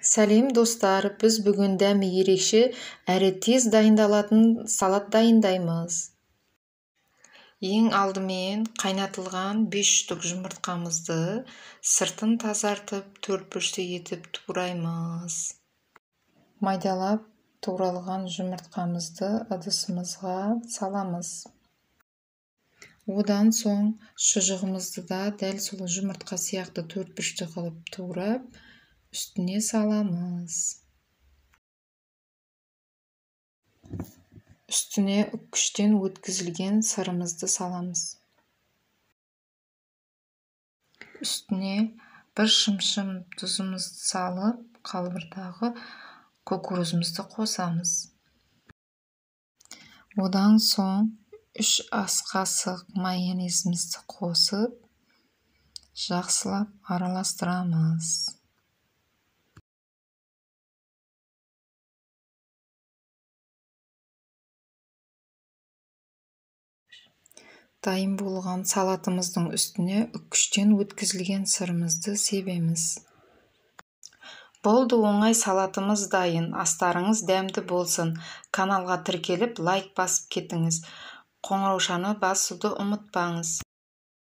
Сәлем достар, біз бүгін дәмі ерекше әрі тез дайындалатын салат дайындаймыз. Ең алдымен қайнатылған 5 штук жұмыртқамызды сыртын тазартып, төртбұрышты етіп тураймыз. Майдалап туралған жұмыртқамызды ыдысымызға саламыз. Одан соң шұжығымызды да дәл сол жұмыртқа сияқты төртбұрышты қылып турап, үстіне саламыз. Үстіне үккіштен өткізілген сырымызды саламыз. Үстіне бір шымшым тұзымызды салып, қалбырдағы кукурузымызды қосамыз. Одан соң 3 ас қасық майонезімізді қосып, жақсылап араластырамыз. Дайын болған салатымыздың үстіне үккіштен өткізілген сырымызды себеміз. Болды, оңай салатымыз дайын. Астарыңыз дәмді болсын. Каналға тіркеліп, лайк басып кетіңіз. Қоңыраушаны басуды ұмытпаңыз.